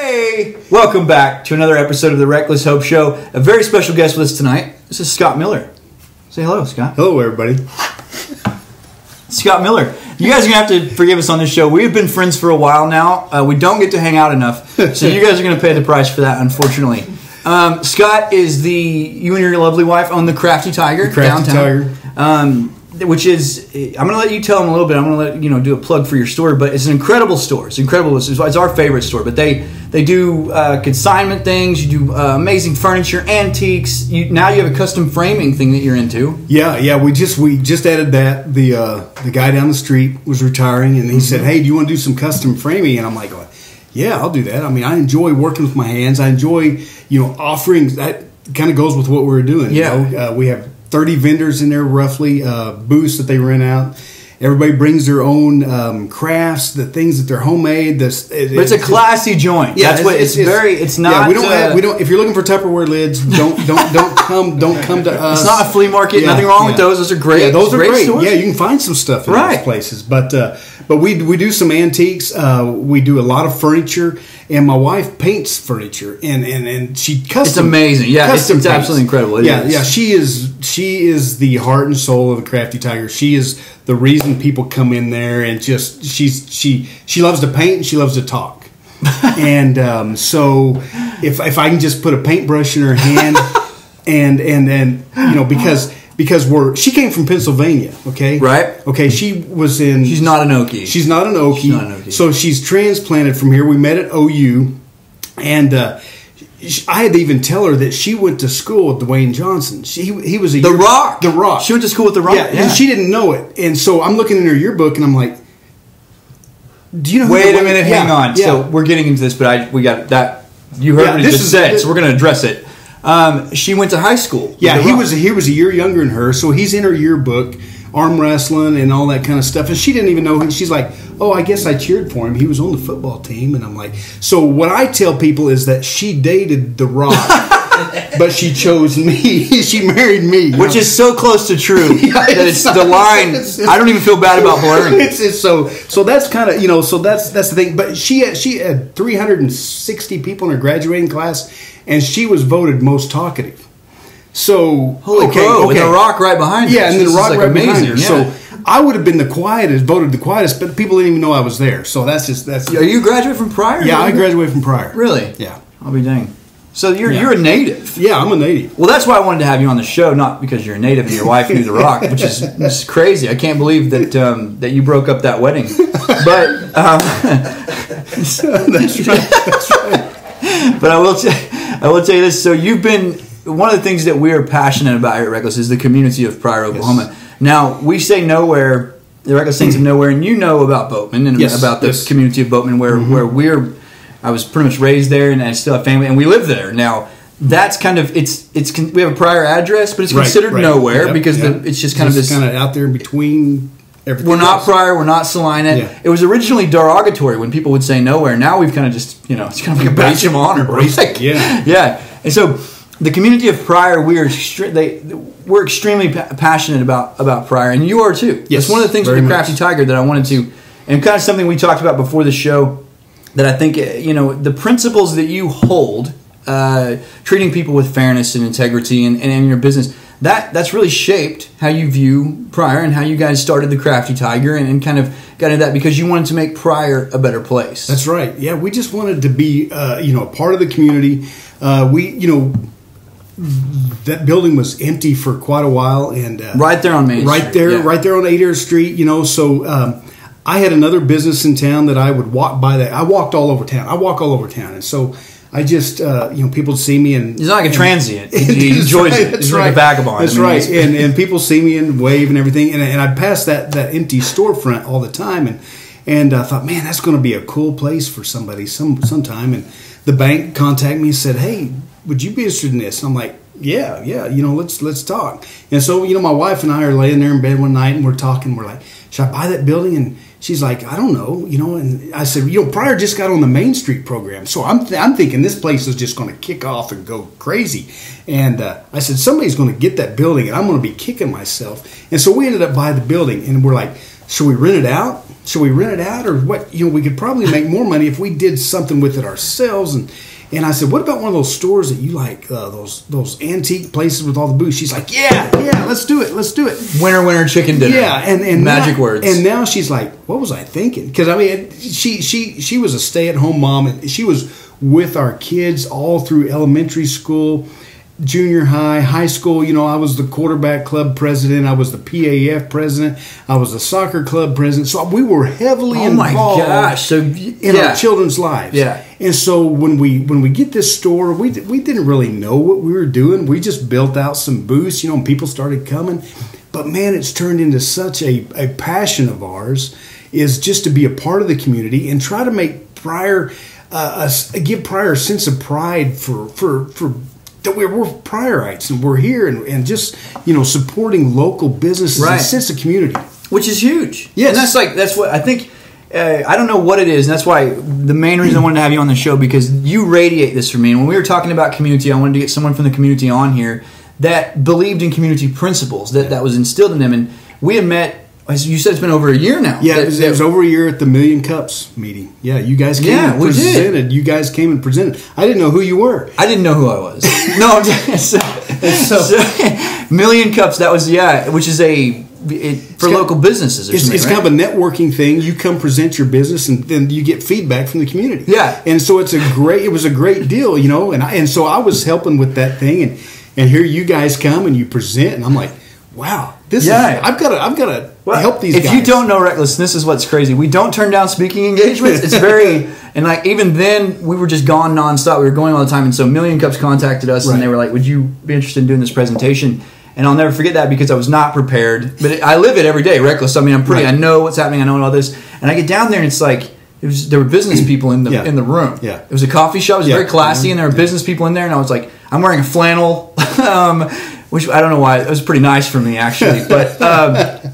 Hey! Welcome back to another episode of the Reckless Hope Show. A very special guest with us tonight. This is Scott Miller. Say hello, Scott. Hello, everybody. Scott Miller. You guys are going to have to forgive us on this show. We've been friends for a while now. We don't get to hang out enough. So you guys are going to pay the price for that, unfortunately. Scott is you and your lovely wife own the Crafty Tiger downtown. Tiger. Which is, I'm going to let you tell them a little bit. I'm going to let do a plug for your store, but it's an incredible store. It's incredible. It's our favorite store. But they do consignment things. You do amazing furniture, antiques. Now you have a custom framing thing that you're into. Yeah. We just added that. The guy down the street was retiring, and he said, "Hey, do you want to do some custom framing?" And I'm like, "Yeah, I'll do that." I mean, I enjoy working with my hands. I enjoy offerings. That kind of goes with what we're doing. Yeah, we have 30 vendors in there, roughly, booths that they rent out. Everybody brings their own crafts, the things that they're homemade. But it's a classy joint. Yeah, that's what it's very. It's not. Yeah, we don't. If you're looking for Tupperware lids, don't come to us. It's not a flea market. Yeah, nothing wrong with those. Those are great. Yeah, those are great. Stores. Yeah, you can find some stuff in those places. But we do some antiques. We do a lot of furniture. And my wife paints furniture, and she custom. It's amazing, yeah. It's absolutely incredible. Yeah. She is the heart and soul of the Crafty Tiger. She is the reason people come in there, and just she loves to paint and she loves to talk. And so if I can just put a paintbrush in her hand, and because she came from Pennsylvania, okay? Right. Okay, she's not an Okie. She's not an Okie. So she's transplanted from here. We met at OU, and I had to even tell her that she went to school with Dwayne Johnson. He was The Rock. The Rock. She went to school with The Rock. Yeah, and she didn't know it. And so I'm looking in her yearbook, and I'm like, do you know who Wait a minute, hang on. Yeah. So we're getting into this, but we got that. You heard what he just said, so we're going to address it. She went to high school. Yeah, he was a year younger than her, so he's in her yearbook, arm wrestling and all that kind of stuff. And she didn't even know. She's like, "Oh, I guess I cheered for him. He was on the football team." And I'm like, so what I tell people is that she dated The Rock, but she chose me. She married me, which is so close to true that it's the line. I don't even feel bad about blurring. It's so that's kind of so that's the thing. But she had 360 people in her graduating class. And she was voted most talkative. So holy crow, with The Rock right behind her. Yeah, and then The Rock right behind her. Yeah. So I would have been voted the quietest, but people didn't even know I was there. So that's. Are you a graduate from Pryor? Yeah, I graduated from Pryor. Really? Yeah. I'll be dang. So you're a native. Yeah, I'm a native. Well, that's why I wanted to have you on the show, not because you're a native and your wife knew The Rock, which is crazy. I can't believe that you broke up that wedding. But that's right. But I will tell you this. So you've been one of the things that we are passionate about here at Reckless is the community of Pryor, Oklahoma. Yes. Now we say nowhere, the Reckless Saints of Nowhere, and you know about Boatman and about the community of Boatman, where I was pretty much raised there, and I still have family, and we live there now. That's kind of we have a Pryor address, but it's considered nowhere because it's just kind of out there in between. Everything we're not Pryor, we're not Salina. Yeah. It was originally derogatory when people would say nowhere. Now we've kind of just, it's kind of like a badge of honor. Right? Yeah. And so the community of Pryor, we're extremely passionate about Pryor, and you are too. Yes, it's one of the things with the Crafty Tiger that I wanted to, and kind of something we talked about before the show, that I think, the principles that you hold, treating people with fairness and integrity and in your business, that's really shaped how you view Pryor and how you guys started the Crafty Tiger and kind of got into that because you wanted to make Pryor a better place. That's right. Yeah, we just wanted to be, a part of the community. That building was empty for quite a while, and right there on Main Street. Right there on 8th Street. So I had another business in town that I would walk by. I walked all over town. And so. I just, people see me and... He's not like a transient. He enjoys it. He's like a vagabond. That's right. And people see me and wave and everything. And I pass that empty storefront all the time. And I thought, man, that's going to be a cool place for somebody sometime. And the bank contacted me and said, hey, would you be interested in this? And I'm like, yeah, let's talk. And so, my wife and I are laying there in bed one night and we're talking. We're like, should I buy that building? And she's like, I don't know, and I said, Pryor just got on the Main Street program. So I'm thinking this place is just going to kick off and go crazy. And I said, somebody's going to get that building and I'm going to be kicking myself. And so we ended up buying the building and we're like, should we rent it out? Should we rent it out, or what? We could probably make more money if we did something with it ourselves. And I said, what about one of those stores that you like, those antique places with all the booths? She's like, yeah, let's do it. Winner, chicken dinner. Yeah, and magic words. And now she's like, what was I thinking? Because I mean, she was a stay-at-home mom, and she was with our kids all through elementary school, junior high, high school. I was the quarterback club president. I was the PAF president. I was the soccer club president. So we were heavily involved in our children's lives. Yeah. And so when we get this store, we didn't really know what we were doing. We just built out some booths, and people started coming. But man, it's turned into such a passion of ours, is just to be a part of the community and try to make Pryor, give Pryor a sense of pride for that we're Pryorites and we're here and just supporting local businesses and a sense of community, which is huge. Yes, and that's what I think. I don't know what it is, and that's why the main reason I wanted to have you on the show, because you radiate this for me. And when we were talking about community, I wanted to get someone from the community on here that believed in community principles that was instilled in them. And we had met. As you said, it's been over a year now. Yeah, it was over a year at the Million Cups meeting. Yeah, you guys came and presented. Did. You guys came and presented. I didn't know who you were. I didn't know who I was. No, so Million Cups. That was which is for local businesses. Or it's right? kind of a networking thing. You come present your business, and then you get feedback from the community. Yeah, and so it was a great deal, And so I was helping with that thing, and here you guys come and you present, and I'm like, wow, I've got to help these guys. If you don't know Reckless, this is what's crazy. We don't turn down speaking engagements. It's very, and like even then, we were just gone nonstop. We were going all the time. And so Million Cups contacted us, and they were like, would you be interested in doing this presentation? And I'll never forget that because I was not prepared. But I live it every day, Reckless. I mean, I know what's happening. I know all this. And I get down there, and it's like, there were business people in the room. Yeah. It was a coffee shop. It was very classy, and there were business people in there. And I was like, I'm wearing a flannel. Which I don't know why. It was pretty nice for me, actually. But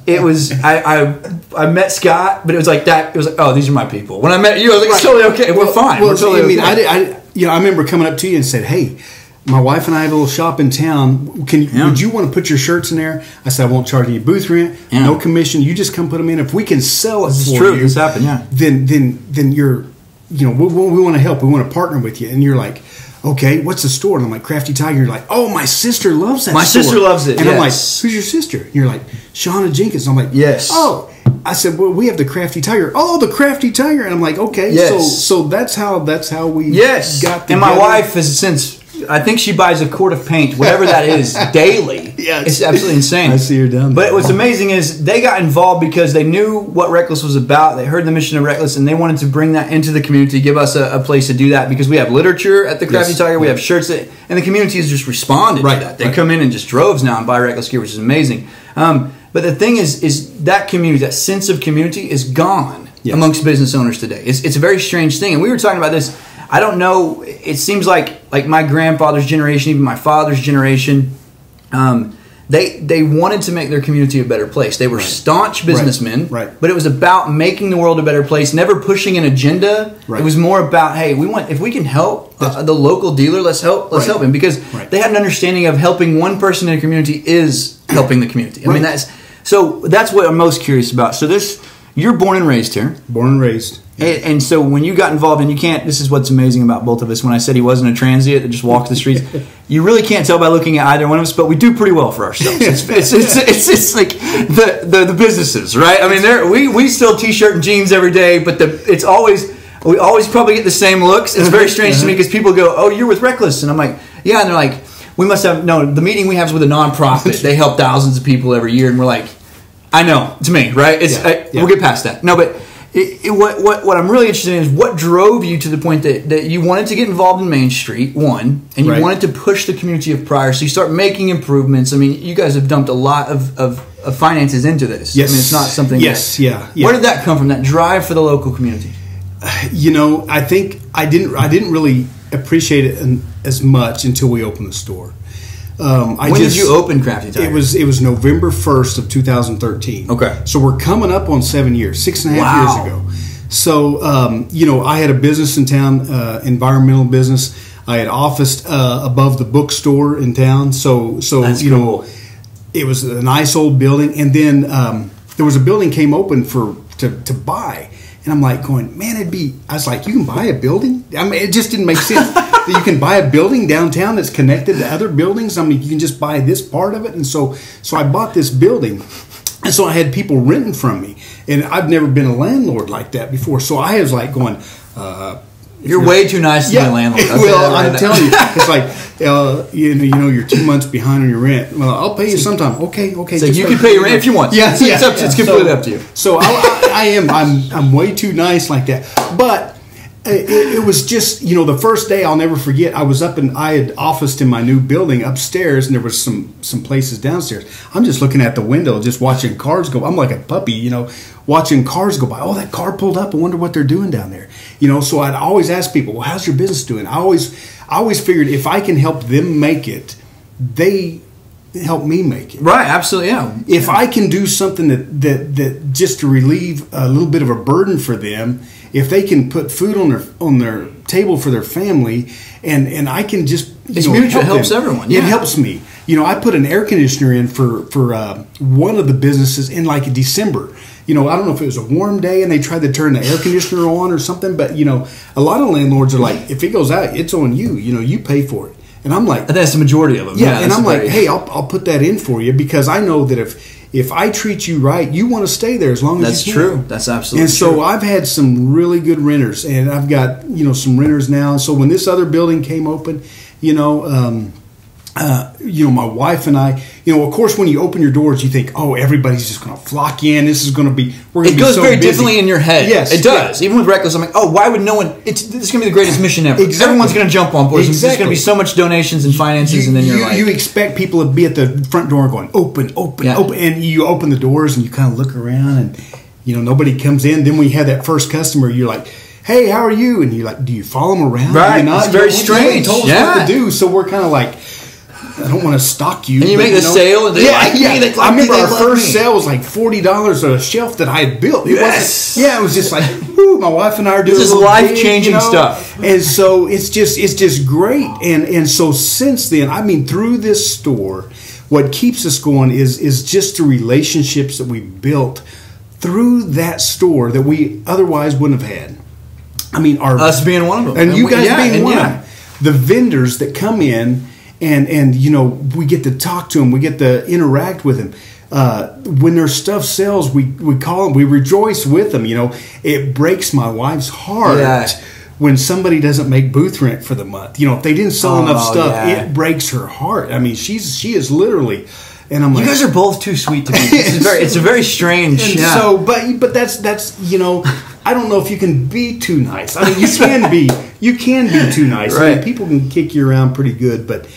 it was, I met Scott, but it was like that. It was like, oh, these are my people. When I met you, I was like, it's totally okay. We're fine. We're totally okay. I remember coming up to you and said, hey, my wife and I have a little shop in town. Would you want to put your shirts in there? I said, I won't charge you booth rent, no commission. You just come put them in. If we can sell it for you, this happened, yeah. Then you're, we want to help. We want to partner with you. And you're like, okay, what's the store? And I'm like, Crafty Tiger. You're like, oh, my sister loves that store. My sister loves it, And I'm like, who's your sister? And you're like, Shauna Jenkins. And I'm like, yes. Oh. I said, well, we have the Crafty Tiger. Oh, the Crafty Tiger. And I'm like, okay. Yes. So that's how we got together. And my wife has since, I think she buys a quart of paint, whatever that is, daily. Yeah, it's absolutely insane. I see her down there. But what's amazing is they got involved because they knew what Reckless was about. They heard the mission of Reckless, and they wanted to bring that into the community, give us a place to do that, because we have literature at the Crafty Tiger, we have shirts, and the community has just responded to that. They come in in just droves now and buy Reckless gear, which is amazing. But the thing is that community, that sense of community is gone amongst business owners today. It's a very strange thing. And we were talking about this. I don't know. It seems like my grandfather's generation, even my father's generation, they wanted to make their community a better place. They were staunch businessmen, but it was about making the world a better place, never pushing an agenda. It was more about, hey, if we can help the local dealer, let's help him, because they had an understanding of helping one person in a community is helping the community. I mean, that's what I'm most curious about. So you're born and raised here. Born and raised. And so when you got involved, and this is what's amazing about both of us, when I said he wasn't a transient that just walked the streets, you really can't tell by looking at either one of us, but we do pretty well for ourselves. It's like the businesses, right? I mean, we still t-shirt and jeans every day, but we always probably get the same looks. It's very strange to me because people go, oh, you're with Reckless. And I'm like, yeah. And they're like, we must have, no, the meeting we have is with a nonprofit. They help thousands of people every year. And we're like, I know, it's me, right? We'll get past that. No, but what I'm really interested in is what drove you to the point that you wanted to get involved in Main Street, one, and you wanted to push the community of Pryor. So you start making improvements. I mean, you guys have dumped a lot of finances into this. Yes. I mean, it's not something yeah. Where did that come from, that drive for the local community? I think I didn't really appreciate it as much until we opened the store. When did you open Crafty Tiger? It was November 1st of 2013. Okay. So we're coming up on 7 years, 6.5 years ago. So, I had a business in town, environmental business. I had officed above the bookstore in town. So that's cool. It was a nice old building. And then there was a building came open to buy. And I'm like going, man, I was like, you can buy a building? I mean, it just didn't make sense that you can buy a building downtown that's connected to other buildings. I mean, you can just buy this part of it. And so I bought this building. And so I had people renting from me. And I've never been a landlord like that before. So I was like going, you're way too nice to be a landlord. Well, I'm telling you, it's like, you know, you're 2 months behind on your rent. Well, I'll pay you sometime. Okay. So you can pay your rent if you want. Yeah, it's completely up to you. So I'm way too nice like that. But it was just, you know, the first day I'll never forget. I was I had officed in my new building upstairs, and there was some places downstairs. I'm just looking at the window, just watching cars go. I'm like a puppy, you know, watching cars go by. Oh, that car pulled up. I wonder what they're doing down there. You know, so I'd always ask people, well, how's your business doing? I always figured if I can help them make it, they help me make it. Right, absolutely, yeah. If I can do something that just to relieve a little bit of a burden for them, if they can put food on their table for their family, and I can just it's mutual, it helps everyone. Yeah. It helps me. You know, I put an air conditioner in for one of the businesses in like December. You know, I don't know if it was a warm day and they tried to turn the air conditioner on or something, but you know, a lot of landlords are like, if it goes out, it's on you. You know, you pay for it. And I'm like, that's the majority of them. Yeah, and I'm like, hey, I'll put that in for you because I know that if I treat you right, you want to stay there as long as you can. That's true. That's absolutely true. And so I've had some really good renters, and I've got, you know, some renters now. And so when this other building came open, you know, my wife and I, you know, of course, when you open your doors, you think, oh, everybody's just going to flock in. This is going to be, we're going to be so busy. It goes very differently in your head. Yes. It does. Yeah. Even with Reckless, I'm like, oh, why would no one, this is going to be the greatest mission ever. Exactly. Everyone's going to jump on board. There's going to be so much donations and finances, and then you're like. You expect people to be at the front door going, open, open. And you open the doors and you kind of look around and, you know, nobody comes in. Then when you have that first customer, you're like, hey, how are you? And you're like, do you follow them around? Right. It's very strange. Told us what to do. So we're kind of like, I don't want to stalk you. And you make the sale, and they like me. I remember our first sale was like $40 on a shelf that I had built. It was just like, whoo, my wife and I are doing this is life-changing stuff. And so it's just great. And so since then, I mean, through this store, what keeps us going is just the relationships that we built through that store that we otherwise wouldn't have had. I mean, us being one of them, and you guys being one of them. The vendors that come in. And you know, we get to talk to them. We get to interact with them. When their stuff sells, we call them. We rejoice with them. You know, it breaks my wife's heart when somebody doesn't make booth rent for the month. You know, if they didn't sell enough stuff, it breaks her heart. I mean, she is literally. And I'm like, you guys are both too sweet to me. It's a very strange. And so, but that's you know, I don't know if you can be too nice. I mean, you can be too nice. Right. I mean, people can kick you around pretty good, but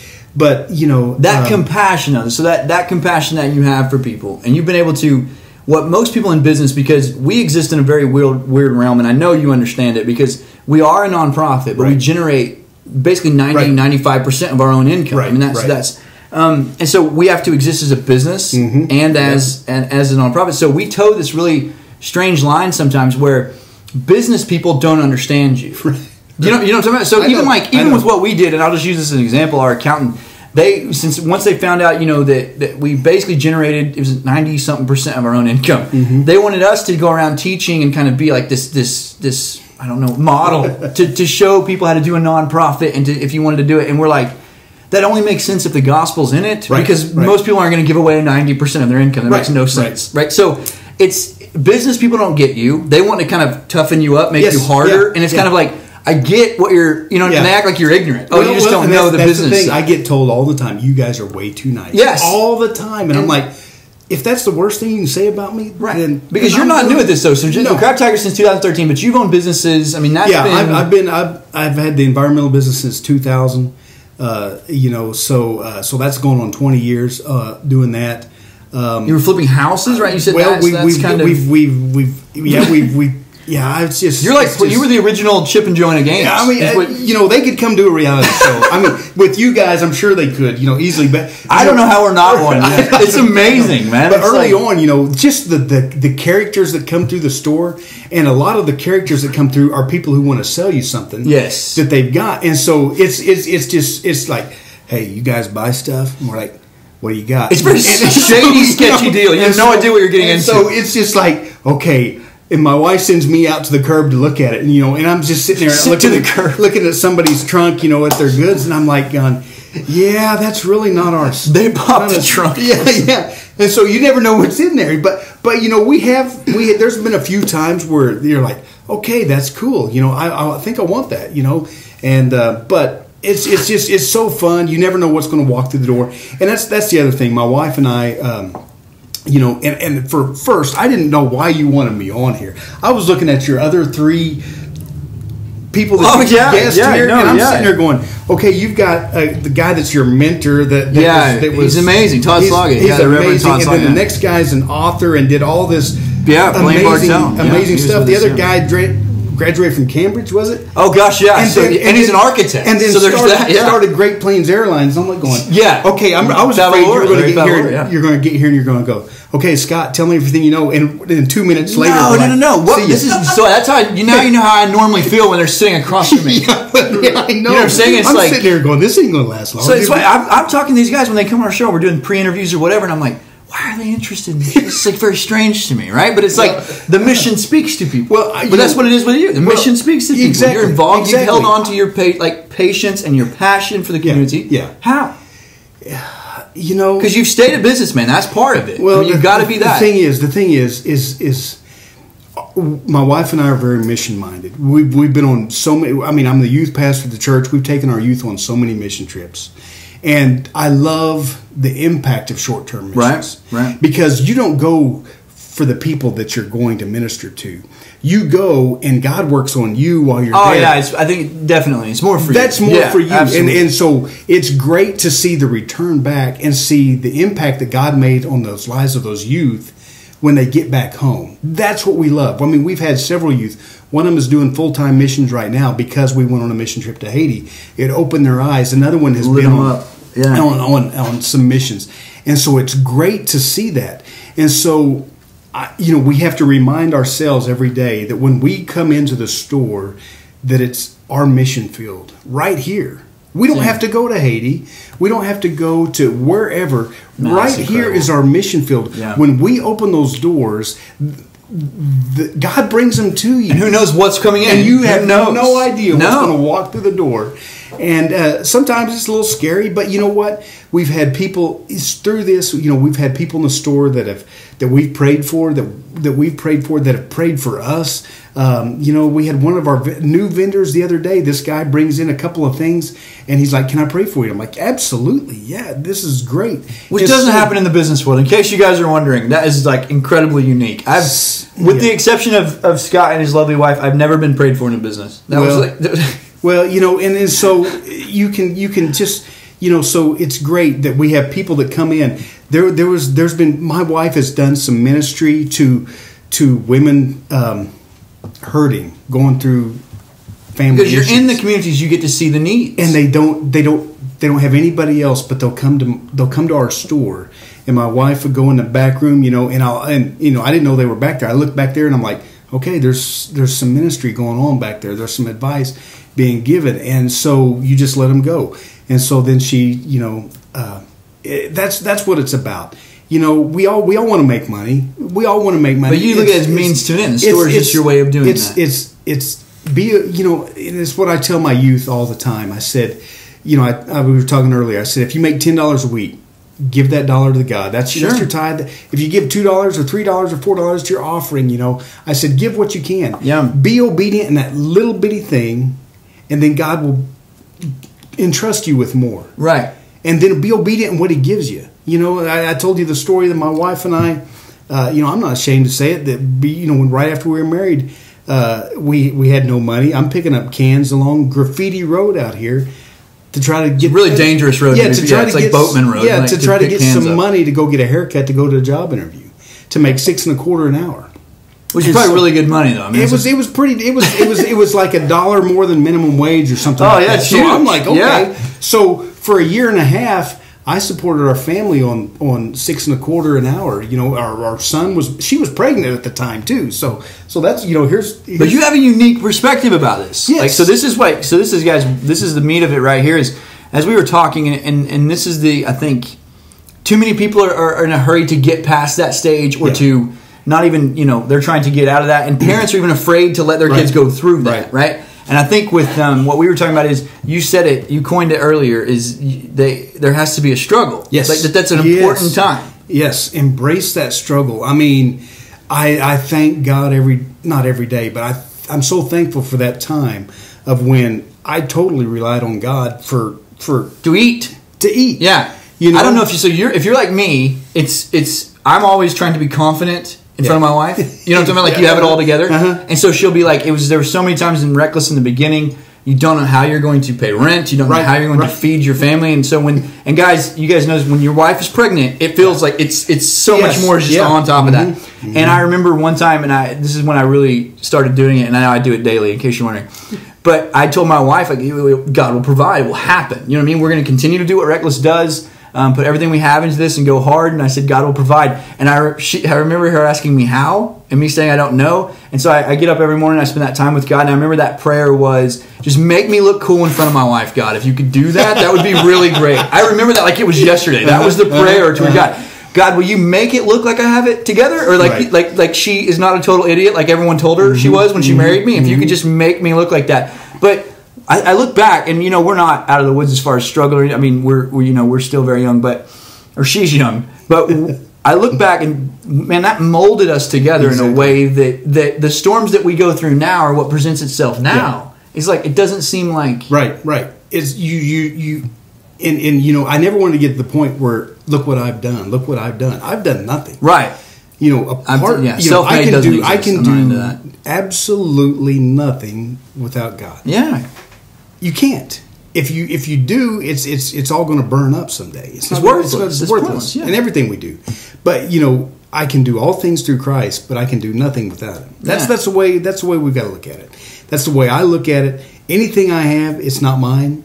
you know that compassion. So that compassion that you have for people, and you've been able to. What most people in business, because we exist in a very weird realm, and I know you understand it because we are a nonprofit, but we generate basically 95% of our own income. Right. I mean that's. And so we have to exist as a business and as a nonprofit. So we toe this really strange line sometimes where business people don't understand you. You know what I'm talking about? So even with what we did, and I'll just use this as an example, our accountant, once they found out, you know, that we basically generated, it was 90-something% of our own income. They wanted us to go around teaching and kind of be like this I don't know, model to show people how to do a nonprofit and if you wanted to do it. And we're like, that only makes sense if the gospel's in it, because most people aren't going to give away 90% of their income. That makes no sense, right? So it's business people don't get you. They want to kind of toughen you up, make you harder, and it's kind of like, I get what you're, you know, and they act like you're ignorant. You just don't know the business. That's the thing. I get told all the time, you guys are way too nice. Yes. All the time. And I'm like, if that's the worst thing you can say about me, then... Because you're not new at this, though. So Crafty Tiger since 2013, but you've owned businesses. I mean, that's been... I've had the environmental business since 2000. You know, so that's going on 20 years doing that. You were flipping houses, right? You said it's just... You were the original Chip and Joanna Gaines. Yeah, I mean, you know, they could come do a reality show. I mean, with you guys, I'm sure they could, you know, easily. But I don't know how we're not one. It's amazing, man. But early on, you know, just the characters that come through the store, and a lot of the characters that come through are people who want to sell you something that they've got. And so it's like, hey, you guys buy stuff? And we're like, what do you got? It's very shady, sketchy deal. You have no idea what you're getting into. So it's just like, okay. And my wife sends me out to the curb to look at it, and and I'm just sitting there looking at somebody's trunk, at their goods, and I'm like, going, yeah, that's really not ours. They popped the trunk. Yeah. And so you never know what's in there, but there's been a few times where you're like, okay, that's cool. I think I want that. And but it's so fun. You never know what's going to walk through the door, and that's the other thing. My wife and I. And for first, I didn't know why you wanted me on here. I was looking at your other 3 people that you guessed here, and I'm sitting there going, okay, you've got the guy that's your mentor. He's amazing. Todd Sloggett. He's amazing. And then the next guy's an author and did all this amazing stuff. The other guy graduated from Cambridge, was it? Oh gosh, yeah. And he's an architect. And then started Great Plains Airlines. I'm like going, okay. I was afraid you were going to get here. Yeah. You're going to get here and you're going to go, okay, Scott, tell me everything you know. And then 2 minutes later, no. What, this is so. That's how you know how I normally feel when they're sitting across from me. I know. You know what I'm saying? It's I'm sitting there going, this ain't going to last long. So it's why I'm talking to these guys when they come on our show. We're doing pre-interviews or whatever, and I'm like, why are they interested in this? It's like very strange to me, right? But it's like the mission speaks to people. But that's what it is with you. The mission speaks to people. Exactly. You're involved. You've held on to your patience and your passion for the community. Yeah. How? Because you've stayed a businessman. That's part of it. Well, you've got to be that. The thing is, my wife and I are very mission minded. We've been on so many. I mean, I'm the youth pastor of the church. We've taken our youth on so many mission trips. And I love the impact of short-term missions. Right. Because you don't go for the people that you're going to minister to. You go and God works on you while you're there. Oh, yeah. I think definitely. It's more for you. That's more for you. Absolutely. And so it's great to see the return back and see the impact that God made on those lives of those youth when they get back home. That's what we love. I mean, we've had several youth. One of them is doing full-time missions right now because we went on a mission trip to Haiti. It opened their eyes. Another one has been on some missions. And so it's great to see that. And so, we have to remind ourselves every day that when we come into the store, that it's our mission field right here. We don't have to go to Haiti. We don't have to go to wherever. Right here is our mission field. Yeah. When we open those doors, God brings them to you. And who knows what's coming in. And you have no idea what's going to walk through the door. And sometimes it's a little scary, but you know what? We've had people through this. We've had people in the store that we've prayed for, that have prayed for us. We had one of our new vendors the other day. This guy brings in a couple of things, and he's like, "Can I pray for you?" I'm like, "Absolutely, yeah, this is great." Which doesn't happen in the business world. In case you guys are wondering, that is like incredibly unique. With the exception of Scott and his lovely wife, I've never been prayed for in a business. And so you can just, so it's great that we have people that come in. There's been, my wife has done some ministry to women hurting, going through family because issues. You're in the communities, you get to see the needs, and they don't have anybody else, but they'll come to our store. And my wife would go in the back room, and I didn't know they were back there. I looked back there and I'm like, okay, there's some ministry going on back there. There's some advice being given, and so you just let them go. And so then she, that's what it's about. We all want to make money. We all want to make money. But you look at it as means to an end. The store is just your way of doing that. It's what I tell my youth all the time. I said, we were talking earlier. I said, if you make $10 a week, give that dollar to God. That's your tithe. If you give $2 or $3 or $4 to your offering, I said, give what you can. Yeah. Be obedient in that little bitty thing, and then God will entrust you with more. Right. And then be obedient in what He gives you. I told you the story that my wife and I, I'm not ashamed to say it, that when right after we were married, we had no money. I'm picking up cans along Graffiti Road out here to try to get really dangerous road. Yeah, to try to get Boatman Road. Yeah, to try to get some money to go get a haircut to go to a job interview to make $6.25 an hour. Which is probably really good money, though. I mean, it was like $1 more than minimum wage or something. Oh, yeah, so I'm like, okay. Yeah. So for a year and a half, I supported our family on $6.25 an hour. Our son she was pregnant at the time too. So that's here's. But you have a unique perspective about this. Yes. This is guys. This is the meat of it right here. Is as we were talking, and this is I think too many people are in a hurry to get past that stage, or to not even, they're trying to get out of that. And parents are even afraid to let their kids go through that, right? And I think with what we were talking about is, you said it, you coined it earlier, is there has to be a struggle. Yes. Like that's an important time. Yes, embrace that struggle. I mean, I thank God not every day, but I'm so thankful for that time of when I totally relied on God for to eat. Yeah. I don't know if you're like me, I'm always trying to be confident in front of my wife. You know what I'm talking about? Like you have it all together. And so she'll be like, there were so many times in Reckless in the beginning, you don't know how you're going to pay rent. You don't know how you're going to feed your family. And so you guys know when your wife is pregnant, it feels like it's so much more just on top of that. And I remember one time, and this is when I really started doing it, and now I do it daily, in case you're wondering. But I told my wife, like, God will provide, it will happen. You know what I mean? We're going to continue to do what Reckless does. Put everything we have into this and go hard. And I said, God will provide. And I remember her asking me how, and me saying I don't know. And so I get up every morning, I spend that time with God. And I remember that prayer was, just make me look cool in front of my wife, God. If you could do that, that would be really great. I remember that like it was yesterday. That was the prayer to God. God, will you make it look like I have it together? Or like she is not a total idiot like everyone told her she was when she married me? If you could just make me look like that. But I look back, and we're not out of the woods as far as struggling. I mean, we're still very young, or she's young. But I look back, and man, that molded us together in a way that the storms that we go through now are what presents itself now. It's like it doesn't seem like right. It's you. And I never wanted to get to the point where look what I've done. Look what I've done. I've done nothing. Right. I can do absolutely nothing without God. Yeah. You can't. If you do, it's all going to burn up someday. It's worthless. It's worthless. And everything we do. But I can do all things through Christ, but I can do nothing without Him. That's the way we've got to look at it. That's the way I look at it. Anything I have, it's not mine.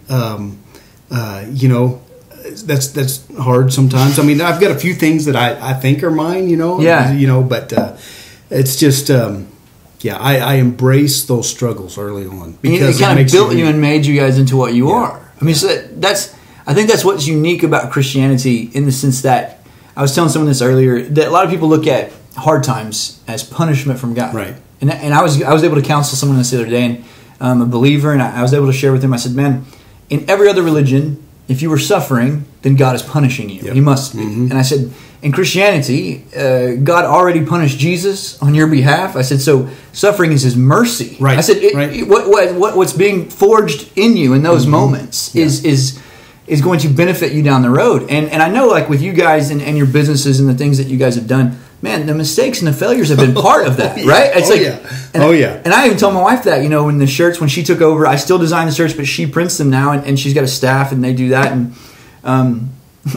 That's hard sometimes. I mean, I've got a few things that I think are mine. But it's just. I embrace those struggles early on because it kind of built you and made you guys into what you are. I mean, so I think that's what's unique about Christianity, in the sense that I was telling someone this earlier, that a lot of people look at hard times as punishment from God. Right. And I was able to counsel someone this the other day, and a believer, and I was able to share with him. I said, man, in every other religion, if you were suffering, then God is punishing you. Yep. He must be. And I said, in Christianity, God already punished Jesus on your behalf. I said, so suffering is His mercy. Right. I said, what's being forged in you in those moments is going to benefit you down the road. And I know, like with you guys and your businesses and the things that you guys have done, man, the mistakes and the failures have been part of that, right? It's And I even told my wife that, when the shirts, when she took over, I still design the shirts, but she prints them now, and she's got a staff, and they do that. And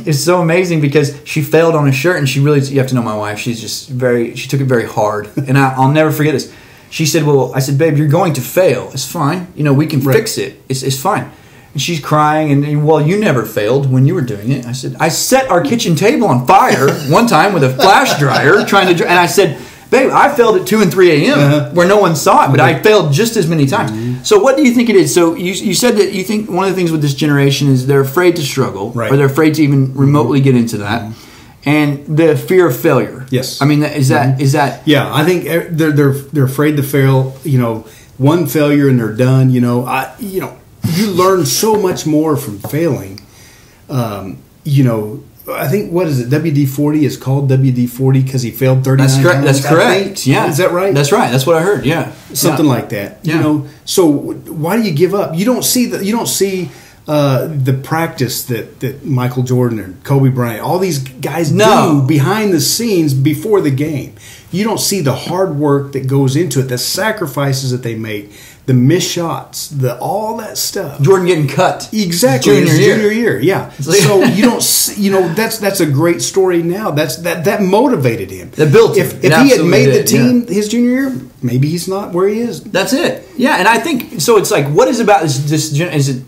it's so amazing because she failed on a shirt, and you have to know my wife, she took it very hard. And I'll never forget this. She said, I said, babe, you're going to fail. It's fine. We can fix it. It's fine. And she's crying, and you never failed when you were doing it. I said, I set our kitchen table on fire one time with a flash dryer and I said, babe, I failed at 2 and 3 a.m. Where no one saw it, but I failed just as many times. So what do you think it is? So you said that you think one of the things with this generation is they're afraid to struggle, or they're afraid to even remotely get into that. And the fear of failure. Yes. I mean, is that? Yeah, I think they're afraid to fail. One failure and they're done. You learn so much more from failing. I think, what is it? WD-40 is called WD-40 because he failed 39 times. That's correct. Yeah. Is that right? That's right. That's what I heard. Yeah. Something like that. Yeah. So why do you give up? You don't see the practice that Michael Jordan and Kobe Bryant, all these guys do behind the scenes before the game. You don't see the hard work that goes into it, the sacrifices that they make, the missed shots, all that stuff. Jordan getting cut. Exactly. Junior year. Yeah. So you don't. That's a great story now. That motivated him. That built him. If he had made the team his junior year, maybe he's not where he is. That's it. Yeah, and I think so. It's like, what is about this? Is it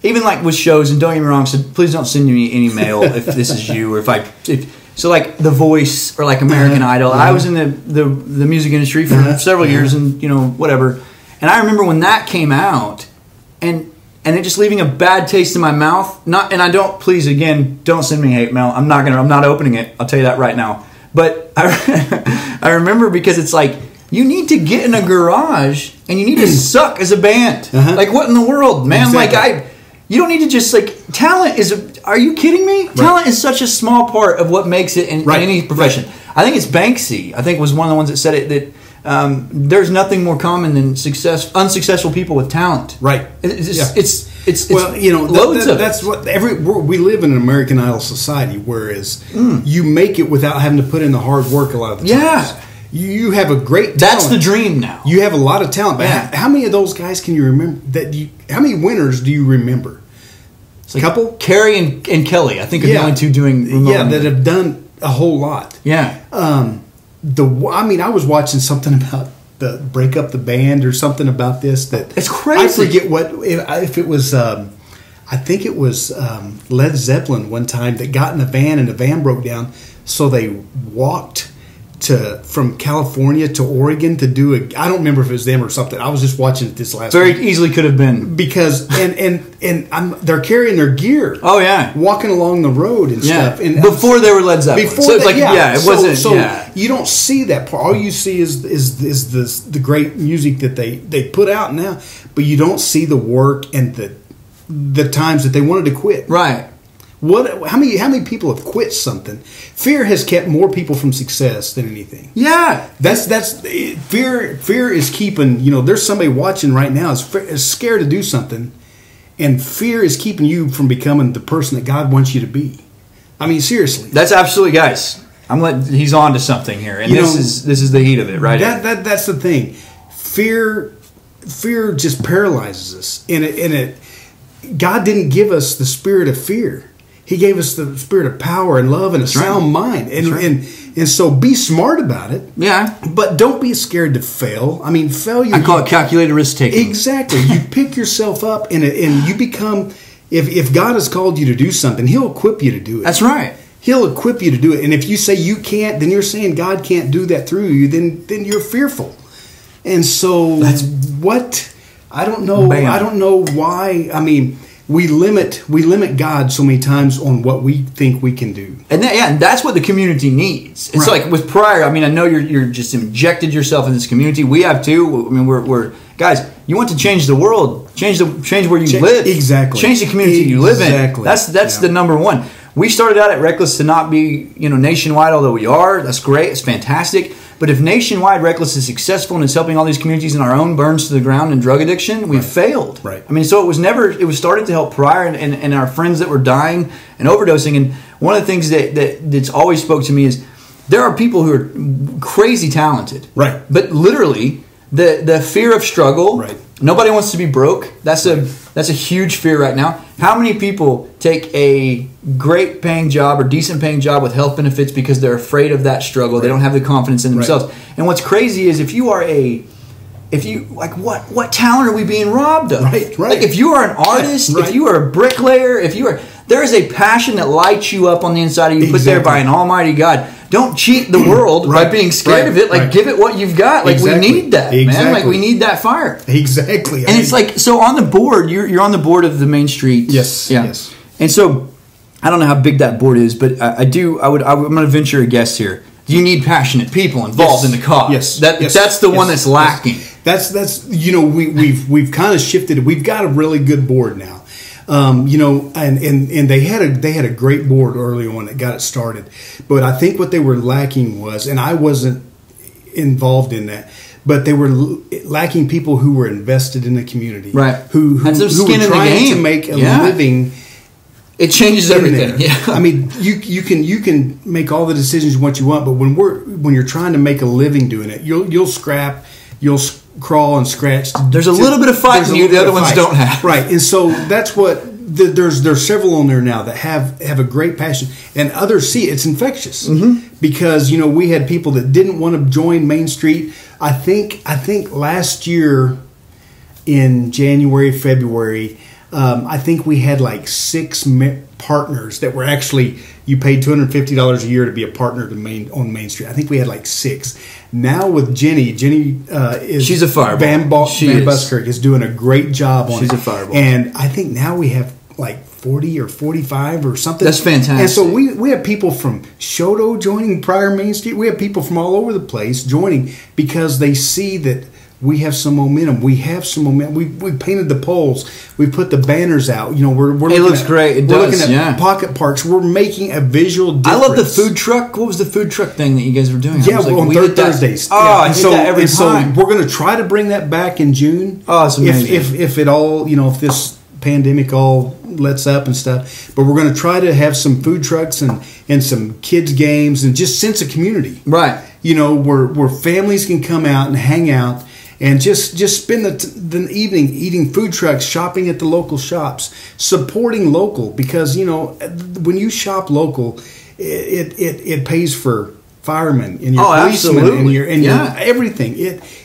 even like with shows? And don't get me wrong. So please don't send me any mail if this is you, or so like The Voice or like American Idol. I was in the music industry for several years, and whatever. And I remember when that came out, and and it just leaving a bad taste in my mouth. And I don't, please, again, don't send me hate mail. I'm not opening it. I'll tell you that right now. But I remember, because it's like, you need to get in a garage and you need to suck as a band. Like, what in the world, man? Exactly. Like, you don't need to just, like, talent is, are you kidding me? Right. Talent is such a small part of what makes it in any profession. Right. I think it's Banksy, I think, was one of the ones that said it, that there's nothing more common than unsuccessful people with talent. Right. It's well, you know, loads of that's what we live in an American Idol society, whereas you make it without having to put in the hard work a lot of the times. Yeah. You have a great talent. That's the dream now. You have a lot of talent. But how many of those guys can you remember? How many winners do you remember? Like a couple? Carrie and Kelly, I think, are the only two doing remote. Yeah, that have done a whole lot. Yeah. I was watching something about the break up the band or something about this. That it's crazy. I forget if it was. I think it was Led Zeppelin one time that got in a van and the van broke down, so they walked from California to Oregon to do I don't remember if it was them or something. I was just watching it this last week. Easily could have been, because they're carrying their gear. Oh yeah, walking along the road and stuff. And before they were Led Zeppelin, it wasn't. So you don't see that part. All you see is the great music that they put out now, but you don't see the work and the times that they wanted to quit. Right. How many people have quit something? Fear has kept more people from success than anything. Yeah, that's fear. Fear is keeping. You know, there's somebody watching right now is scared to do something, and fear is keeping you from becoming the person that God wants you to be. I mean, seriously. That's absolutely, guys. He's on to something here, and this is the heat of it, right? That's the thing. Fear just paralyzes us, and God didn't give us the spirit of fear. He gave us the spirit of power and love and a sound mind. And so be smart about it. Yeah. But don't be scared to fail. I mean, failure... I call it calculated risk taking. Exactly. You pick yourself up and you become... If God has called you to do something, He'll equip you to do it. That's right. He'll equip you to do it. And if you say you can't, then you're saying God can't do that through you. Then you're fearful. And so I don't know. Bam. I don't know why. I mean... We limit God so many times on what we think we can do, and that's what the community needs. It's like with Pryor. I mean, I know you're just injected yourself in this community. We have too. I mean, we're guys. You want to change the world, change where you live, exactly. Change the community you live in. That's the number one. We started out at Reckless to not be nationwide, although we are. That's great. It's fantastic. But if nationwide Reckless is successful and is helping all these communities and our own burns to the ground in drug addiction, we've failed. Right. I mean, so it was started to help Pryor and our friends that were dying and overdosing. And one of the things that's always spoke to me is there are people who are crazy talented. Right. But literally, the fear of struggle. Right. Nobody wants to be broke. That's a huge fear right now. How many people take a great paying job or decent paying job with health benefits because they're afraid of that struggle? Right. They don't have the confidence in themselves. Right. And what's crazy is what talent are we being robbed of? Right. Like if you are an artist, if you are a bricklayer, there is a passion that lights you up on the inside of you, put there by an almighty God. Don't cheat the world by being scared of it. Like, give it what you've got. Like, we need that, man. Like, we need that fire. Exactly. And it's like, so on the board, you're on the board of the Main Street. Yes. Yeah. Yes. And so, I don't know how big that board is, but I'm going to venture a guess here. You need passionate people involved in the cause. Yes. That's the one that's lacking. That's we've kind of shifted. We've got a really good board now. And they had a great board early on that got it started, but I think what they were lacking was, and I wasn't involved in that, but they were lacking people who were invested in the community, right? Who were trying to make a living. It changes everything. Yeah. I mean, you can make all the decisions what you want, but when you're trying to make a living doing it, you'll scrap, you'll crawl and scratch. There's a little bit of fight in you the other ones don't have. Right. And so that's what there's several on there now that have a great passion, and others see it's infectious because we had people that didn't want to join Main Street. I think last year in January, February, I think we had like 6 partners that were actually, you paid $250 a year to be a partner on Main Street. I think we had like 6. Now with Jenny is, she's a fireball. Van Buskirk is doing a great job on it. She's a fireball. And I think now we have like 40 or 45 or something. That's fantastic. And so we have people from Shoto joining Pryor Main Street. We have people from all over the place joining because they see that we have some momentum. We have some momentum. We painted the poles. We put the banners out. You know, we're it looks great. It does. Looking at pocket parks. We're making a visual difference. I love the food truck. What was the food truck thing that you guys were doing? Yeah, on Thursdays. Oh, I hit that every time. So we're going to try to bring that back in June. Oh, it's amazing. If it all, you know, if this pandemic all lets up and stuff, but we're going to try to have some food trucks and some kids games and just sense of community. Right. You know, where families can come out and hang out and just spend the evening eating food trucks, shopping at the local shops, supporting local, because, you know, when you shop local, it pays for firemen and your policemen absolutely. and your everything.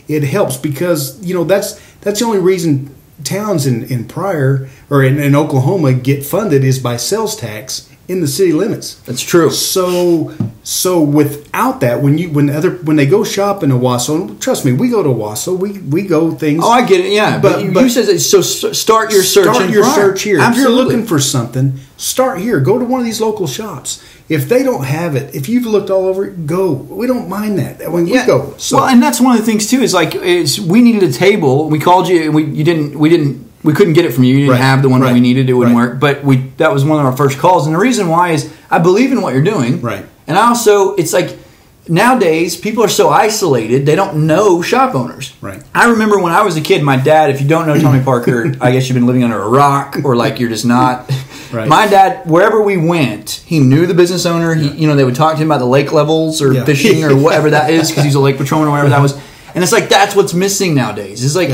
It helps because, you know, that's the only reason towns in Pryor or in Oklahoma get funded is by sales tax in the city limits. That's true. So without that, when they go shop in Owasso, trust me, we go to Owasso, we go things. Oh, I get it. Yeah, but you said that. So start your search. Start your search here. Absolutely. If you're looking for something, start here. Go to one of these local shops. If they don't have it, if you've looked all over it, go. We don't mind that when we go. So. Well, and that's one of the things too. Is we needed a table. We called you, and we couldn't get it from you. You didn't have the one that we needed. It wouldn't work. But that was one of our first calls. And the reason why is I believe in what you're doing. Right. And also, it's like nowadays people are so isolated they don't know shop owners. Right. I remember when I was a kid, my dad. If you don't know Tommy Parker, I guess you've been living under a rock, or like you're just not. Right. My dad, wherever we went, he knew the business owner. He, they would talk to him about the lake levels or fishing or whatever that is, because he's a lake patrolman or whatever that was. And it's like that's what's missing nowadays. It's like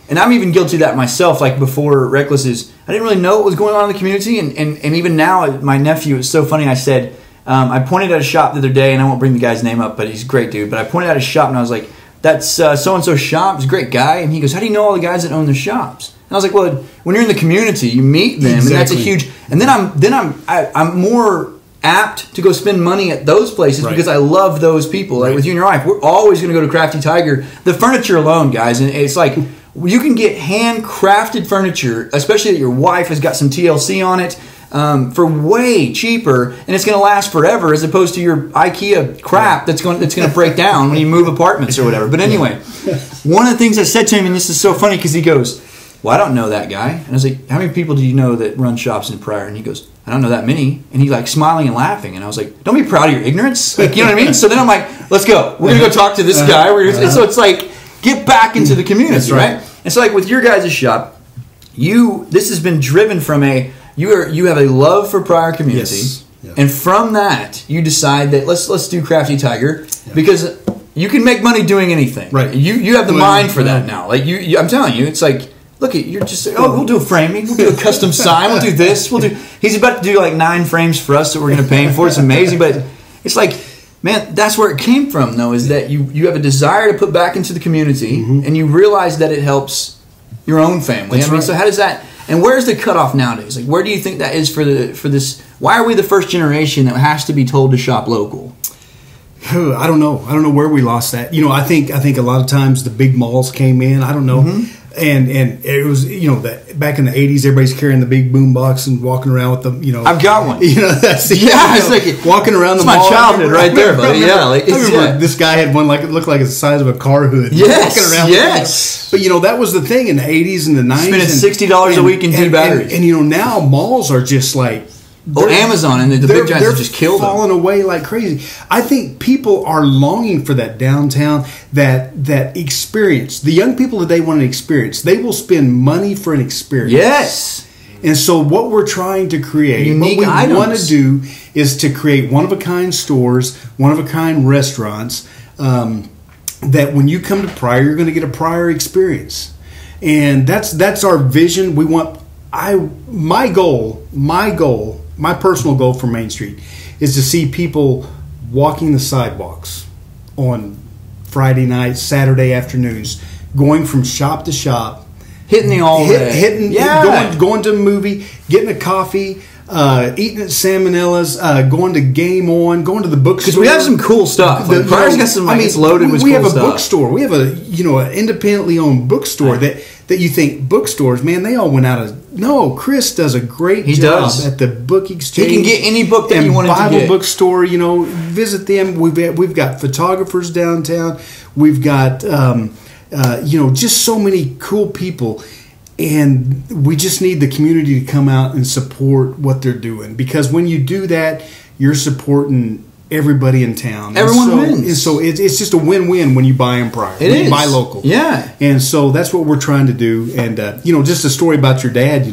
and I'm even guilty of that myself. Like before Reckless I didn't really know what was going on in the community, and even now, my nephew, it's so funny. I said I pointed at a shop the other day, and I won't bring the guy's name up, but he's a great dude. But I pointed at a shop, and I was like, "That's so and so shop. He's a great guy." And he goes, "How do you know all the guys that own the shops?" And I was like, "Well, when you're in the community, you meet them, and that's a huge." And then I'm more apt to go spend money at those places because I love those people. Like with you and your wife, we're always going to go to Crafty Tiger. The furniture alone, guys, and it's like you can get handcrafted furniture, especially that your wife has got some TLC on it, for way cheaper, and it's going to last forever, as opposed to your IKEA crap that's going to break down when you move apartments or whatever. But anyway, one of the things I said to him, and this is so funny because he goes, "Well, I don't know that guy." And I was like, "How many people do you know that run shops in Pryor?" And he goes, "I don't know that many." And he's like smiling and laughing. And I was like, "Don't be proud of your ignorance." Like, you know what I mean? So then I'm like, "Let's go. We're going to go talk to this guy." So it's like, get back into the community, right? And so like with your guys' shop, this has been driven from you have a love for Pryor community. Yes. Yeah. And from that, you decide that let's do Crafty Tiger because you can make money doing anything. Right. You have the mind for that now. Like I'm telling you, it's like, look, you're just we'll do a framing, we'll do a custom sign, we'll do this, he's about to do like 9 frames for us that we're going to pay him for. It's amazing, but it's like, man, that's where it came from though, is that you have a desire to put back into the community, and you realize that it helps your own family. That's right. So how does that, and where's the cutoff nowadays? Like, where do you think that is for this? Why are we the first generation that has to be told to shop local? I don't know. I don't know where we lost that. I think a lot of times the big malls came in. I don't know. And it was, that back in the 80s, everybody's carrying the big boom box and walking around with them, I've got one. That's it's like walking around the mall. It's my childhood right there, buddy. Yeah, like I remember this guy had one it looked like the size of a car hood. Yes, walking around yes. But that was the thing in the 80s and the 90s. Spending $60 a week in 2 batteries. And now malls are just like, Amazon and the big giants have just killed them. Falling away like crazy. I think people are longing for that downtown, that experience. The young people today want an experience. They will spend money for an experience. Yes. And so what we're trying to create, unique what we items. Want to do is to create one-of-a-kind stores, one-of-a-kind restaurants, that when you come to Pryor, you're going to get a Pryor experience. And that's our vision. We want... My personal goal for Main Street is to see people walking the sidewalks on Friday nights, Saturday afternoons, going from shop to shop, hitting the all day. Hitting, going to a movie, getting a coffee, eating at Salmonella's, going to Game On, going to the bookstore. Because we have some cool stuff. Like, Pryor's got some, it's loaded with cool stuff. We have a bookstore. We have an independently owned bookstore that you think bookstores, man, they all went out of... No, Chris does a great job at the Book Exchange. He can get any book that you want to get. Bible bookstore, visit them. We've got photographers downtown. We've got, just so many cool people. And we just need the community to come out and support what they're doing. Because when you do that, you're supporting everybody in town. Everyone wins. And so it's just a win-win when you buy in Pryor. It is. You buy local. Yeah. And so that's what we're trying to do. And, just a story about your dad,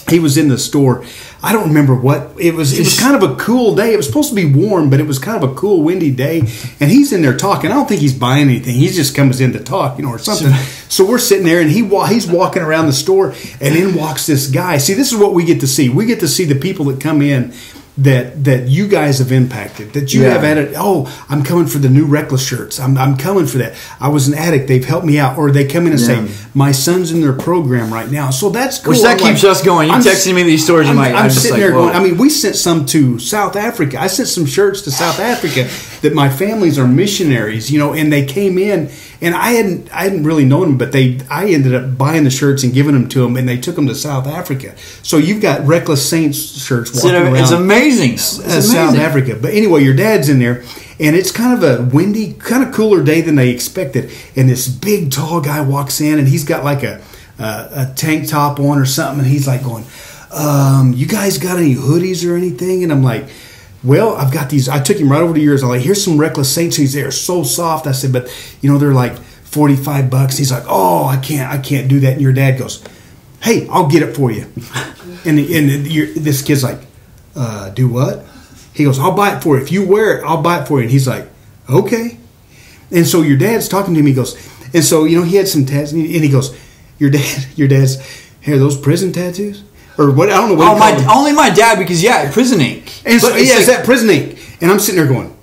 he was in the store. I don't remember what it was. It was kind of a cool day. It was supposed to be warm, but it was kind of a cool, windy day. And he's in there talking. I don't think he's buying anything. He just comes in to talk, or something. So we're sitting there, and he's walking around the store, and in walks this guy. See, this is what we get to see. We get to see the people that come in that you guys have impacted, that you have added. Oh, I'm coming for the new Reckless shirts. I'm coming for that. I was an addict. They've helped me out. Or they come in and say, my son's in their program right now. So that's cool. Which that keeps us going. You texting me these stories. I'm sitting there going, we sent some to South Africa. I sent some shirts to South Africa that my families are missionaries, and they came in. And I hadn't really known them, but I ended up buying the shirts and giving them to them, and they took them to South Africa. So you've got Reckless Saints shirts walking around. It's amazing. South Africa. But anyway, your dad's in there, and it's kind of a windy, kind of cooler day than they expected. And this big, tall guy walks in, and he's got like a tank top on or something, and he's like going, you guys got any hoodies or anything? And I'm like, well, I've got these. I took him right over to yours. I'm like, here's some Reckless Saints. They're so soft. I said, but they're like $45. He's like, oh, I can't do that. And your dad goes, hey, I'll get it for you. And this kid's like, do what? He goes, I'll buy it for you. If you wear it, I'll buy it for you. And he's like, okay. And so your dad's talking to him. He goes, and so he had some tattoos, and he goes, your dad's, hey, are those prison tattoos? Or what? I don't know what. Only my dad, because prison ink. And so, it's that prison ink. And I'm sitting there going,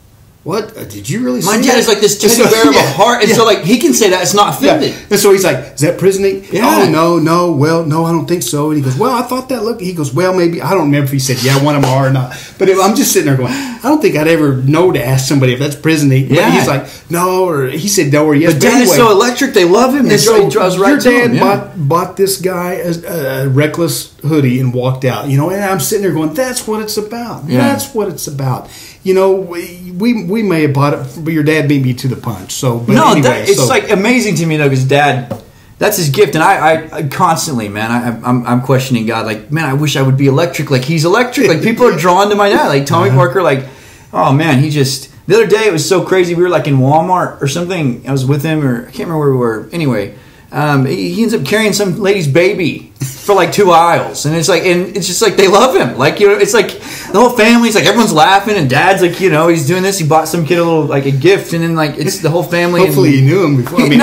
what? Did you really say my that? dad is like this teddy bear of a heart. And so he can say that. It's not offended. Yeah. And so he's like, is that prison ink? Yeah. Oh, no. Well, no, I don't think so. And he goes, well, I thought that looked. He goes, well, maybe. I don't remember if he said, yeah, one of them are or not. But I'm just sitting there going, I don't think I'd ever know to ask somebody if that's prison ink. But he's like, no, or he said no or yes. But dad is so electric. They love him. And so your dad bought this guy a Reckless hoodie and walked out. And I'm sitting there going, that's what it's about. Yeah. That's what it's about. We may have bought it, but your dad beat me to the punch. So, but no, anyway, it's like amazing to me though, because dad, that's his gift, and I constantly, man, I'm questioning God. Like, man, I wish I would be electric, like he's electric. Like people are drawn to my dad. Like Tommy Parker, like, oh man, he just. The other day it was so crazy. We were like in Walmart or something. I was with him, or I can't remember where we were. Anyway, he ends up carrying some lady's baby for like 2 aisles, and it's just like they love him. Like it's like the whole family's like everyone's laughing, and dad's like he's doing this. He bought some kid a little like a gift, and then like it's the whole family. Hopefully, you knew him before. They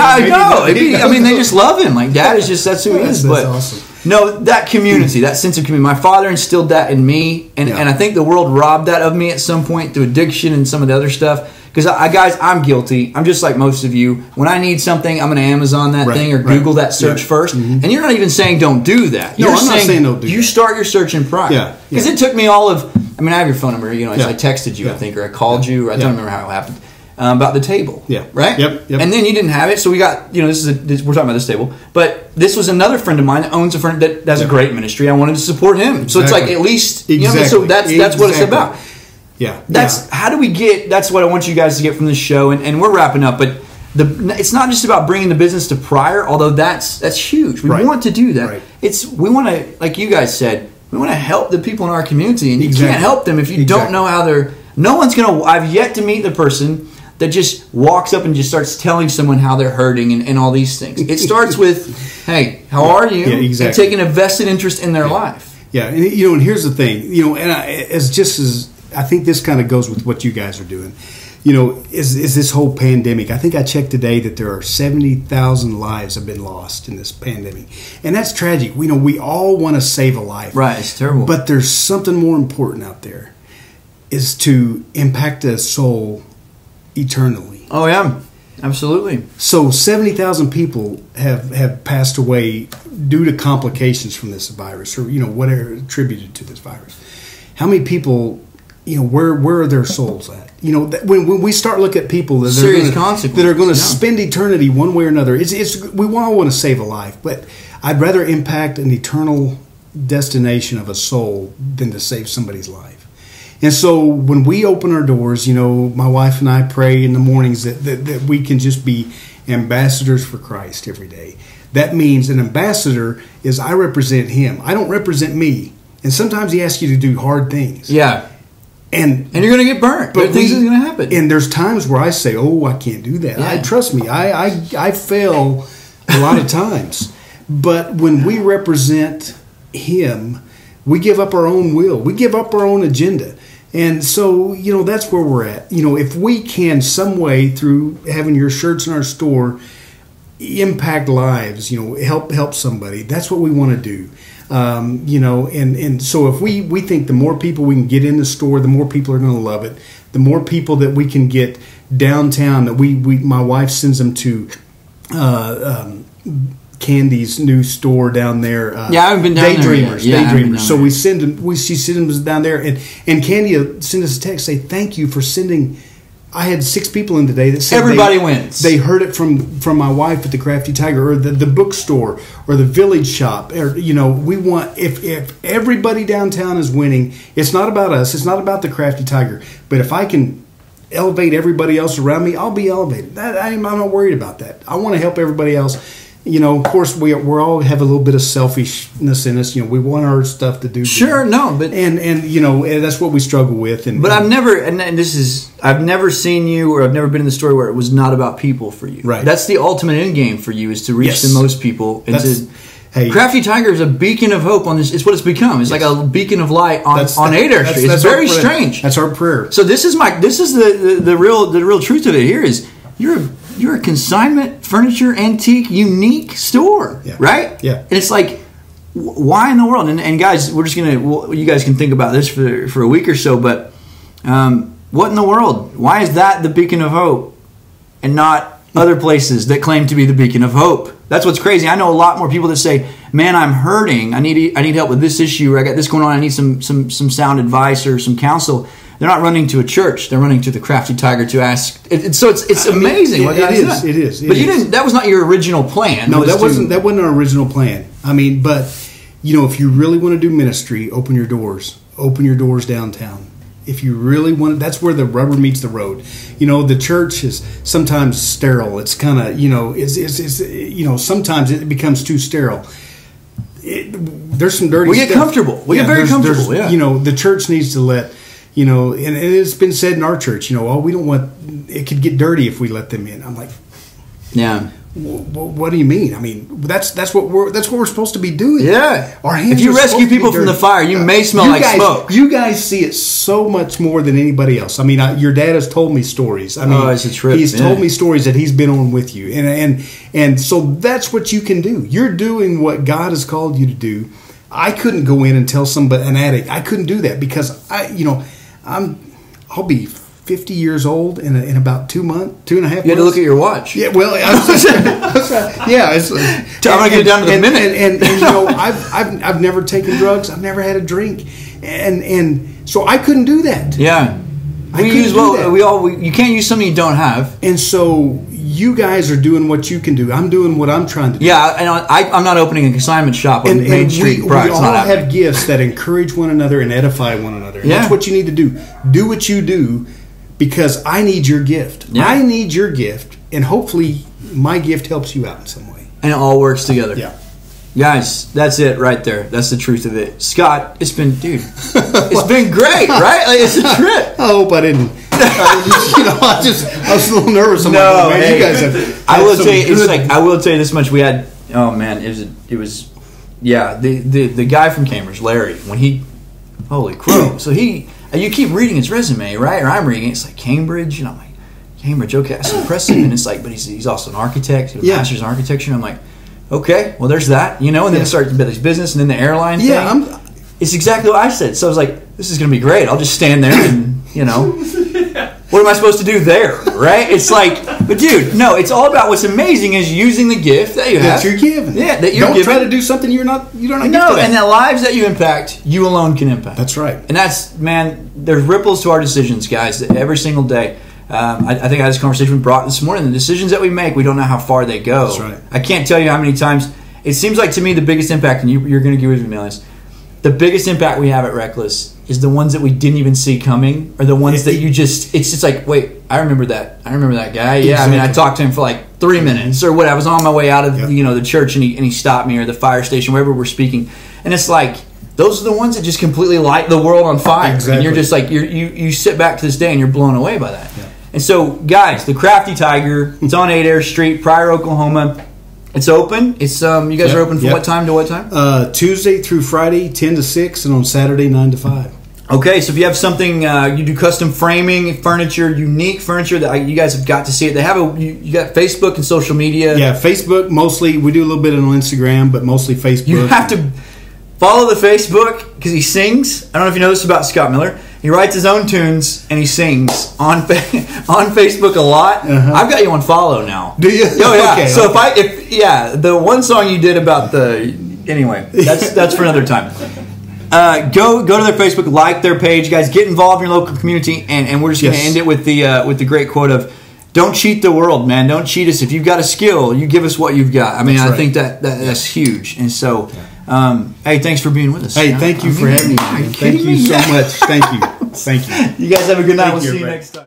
just love him. Like dad is just that's who he is. That's awesome. No, that community, that sense of community. My father instilled that in me, and I think the world robbed that of me at some point through addiction and some of the other stuff. Because guys, I'm guilty. I'm just like most of you. When I need something, I'm going to Amazon that thing or Google that search first. Mm-hmm. And you're not even saying don't do that. No, I'm not saying don't do that. You start your search in Pryor. Yeah. Because it took me all of. I mean, I have your phone number. I texted you, I think, or I called you. Or I don't remember how it happened. About the table. Yeah. Right? Yep. And then you didn't have it, so we got, we're talking about this table. But this was another friend of mine that owns a friend that has a great ministry. I wanted to support him. So it's like at least, so that's what it's about. Yeah. How do we get, that's what I want you guys to get from this show. And we're wrapping up, but it's not just about bringing the business to Pryor, although that's huge. We want to do that. Right. We want to, like you guys said, we want to help the people in our community. And you can't help them if you don't know how no one's going to, I've yet to meet the person that just walks up and just starts telling someone how they're hurting and all these things. It starts with, hey, how are you? Yeah, exactly. And taking a vested interest in their life. Yeah, and and here's the thing, and I think this kind of goes with what you guys are doing. Is this whole pandemic. I think I checked today that there are 70,000 lives have been lost in this pandemic. And that's tragic. We all want to save a life. Right, it's terrible. But there's something more important out there, is to impact a soul eternally. Oh, yeah. Absolutely. So 70,000 people have passed away due to complications from this virus, or whatever attributed to this virus. How many people? Where are their souls at? When we start looking at people that are going to spend eternity one way or another, we all want to save a life, but I'd rather impact an eternal destination of a soul than to save somebody's life. And so when we open our doors, my wife and I pray in the mornings that we can just be ambassadors for Christ every day. That means an ambassador is I represent him. I don't represent me. And sometimes he asks you to do hard things. Yeah. And you're going to get burnt. But things are going to happen. And there's times where I say, I can't do that. Yeah. Trust me, I fail a lot of times. But when we represent him, we give up our own will. We give up our own agenda. And so, that's where we're at. If we can some way through having your shirts in our store impact lives, help somebody, that's what we want to do. And so if we think the more people we can get in the store, the more people are going to love it. The more people that we can get downtown, that my wife sends them to Candy's new store down there. I haven't been down Daydreamers, there. Daydreamers. So we send them. She sends them down there, and Candy will send us a text say thank you for sending. I had 6 people in today that said everybody wins. They heard it from my wife at the Crafty Tiger or the bookstore or the village shop. Or, we want if everybody downtown is winning. It's not about us. It's not about the Crafty Tiger. But if I can elevate everybody else around me, I'll be elevated. I'm not worried about that. I want to help everybody else. Of course, we all have a little bit of selfishness in us. We want our stuff to do good. Sure, no, but and that's what we struggle with. But I've never seen you, or I've never been in the story where it was not about people for you. Right. That's the ultimate end game for you, is to reach the most people. And hey, Crafty Tiger is a beacon of hope on this. It's what it's become. It's like a beacon of light on Adair Street. It's very strange. That's our prayer. So this is the real truth of it. Here is you're a consignment, furniture, antique, unique store, right? Yeah. And it's like, why in the world? And guys, we're just you guys can think about this for a week or so, but what in the world? Why is that the beacon of hope and not other places that claim to be the beacon of hope? That's what's crazy. I know a lot more people that say, man, I'm hurting. I need help with this issue, or I got this going on. I need some sound advice or some counsel. They're not running to a church. They're running to the Crafty Tiger to ask. So it's amazing. It is. But you didn't. That was not your original plan. No, that wasn't our original plan. But if you really want to do ministry, open your doors. Open your doors downtown. If you really want, that's where the rubber meets the road. The church is sometimes sterile. It's kind of it's sometimes it becomes too sterile. There's some dirty. We get comfortable. We get very comfortable. The church needs to let. And it's been said in our church, we don't want, it could get dirty if we let them in. I'm like, yeah. What do you mean? That's what we're supposed to be doing. Yeah. Our hands. If you rescue people from the fire, you may smell like smoke. You guys see it so much more than anybody else. Your dad has told me stories. It's a trip. He's told me stories that he's been on with you, and so that's what you can do. You're doing what God has called you to do. I couldn't go in and tell an addict. I couldn't do that because I'll be 50 years old in about 2 months, 2.5 months. You had to look at your watch. Yeah, well, I'm gonna get down to the minute. And I've never taken drugs. I've never had a drink, and so I couldn't do that. Yeah, you can't use something you don't have. And so you guys are doing what you can do. I'm doing what I'm trying to do. Yeah, and I'm not opening a consignment shop on Main Street. We all have gifts that encourage one another and edify one another. And that's what you need to do. Do what you do because I need your gift. Yeah. I need your gift, and hopefully my gift helps you out in some way. And it all works together. Yeah. Guys, that's it right there. That's the truth of it. Scott, it's been great, right? Like, it's a trip. I hope I didn't. I was a little nervous. You guys have. I will tell you. I will tell you this much. We had. Oh man, it was. Yeah, the guy from Cambridge, Larry. When he, holy crow! So you keep reading his resume, right? Or I'm reading it. It's like Cambridge, and I'm like, Cambridge. Okay, that's impressive. And it's like, but he's also an architect. He has a master's in architecture. And I'm like, okay, well, there's that. And then it started his business, and then the airline thing. Yeah, it's exactly what I said. So I was like, this is going to be great. I'll just stand there and, What what am I supposed to do there? Right? It's like, but dude, no, it's all about what's amazing is using the gift that you have. That you're given. Yeah, that you're Don't given. try to do something you don't have No, and the lives that you impact, you alone can impact. That's right. And that's, man, there's ripples to our decisions, guys, every single day. I think I had this conversation with Brock this morning. The decisions that we make, we don't know how far they go. That's right. I can't tell you how many times. It seems like to me the biggest impact, and you're going to agree with me, Elias, the biggest impact we have at Reckless is the ones that we didn't even see coming, or the ones that you just, it's just like, wait, I remember that guy. Yeah, exactly. I mean, I talked to him for like 3 minutes or what. I was on my way out of the church, and he stopped me, or the fire station, wherever we're speaking, and it's like, those are the ones that just completely light the world on fire. Exactly. And you're just like, you sit back to this day and you're blown away by that. Yeah. And so, guys, the Crafty Tiger, it's on 8 Air Street, Pryor, Oklahoma. It's open. It's you guys are open from what time to what time? Tuesday through Friday, 10 to 6, and on Saturday, 9 to 5. Okay, so if you have something, you do custom framing, furniture, unique furniture that you guys have got to see it. They have you got Facebook and social media. Yeah, Facebook mostly. We do a little bit on Instagram, but mostly Facebook. You have to follow the Facebook because he sings. I don't know if you know this about Scott Miller. He writes his own tunes and he sings on Facebook a lot. I've got you on follow now. Do you? Oh yeah. Okay, so if the one song you did about anyway, that's for another time. Go to their Facebook, like their page, guys. Get involved in your local community, and we're just going to end it with the great quote of, "Don't cheat the world, man. Don't cheat us. If you've got a skill, you give us what you've got." I mean, I think that's huge, and so. Hey, thanks for being with us. Hey, thank you for having me. Thank you so much. Thank you. You guys have a good night. We'll see you next time.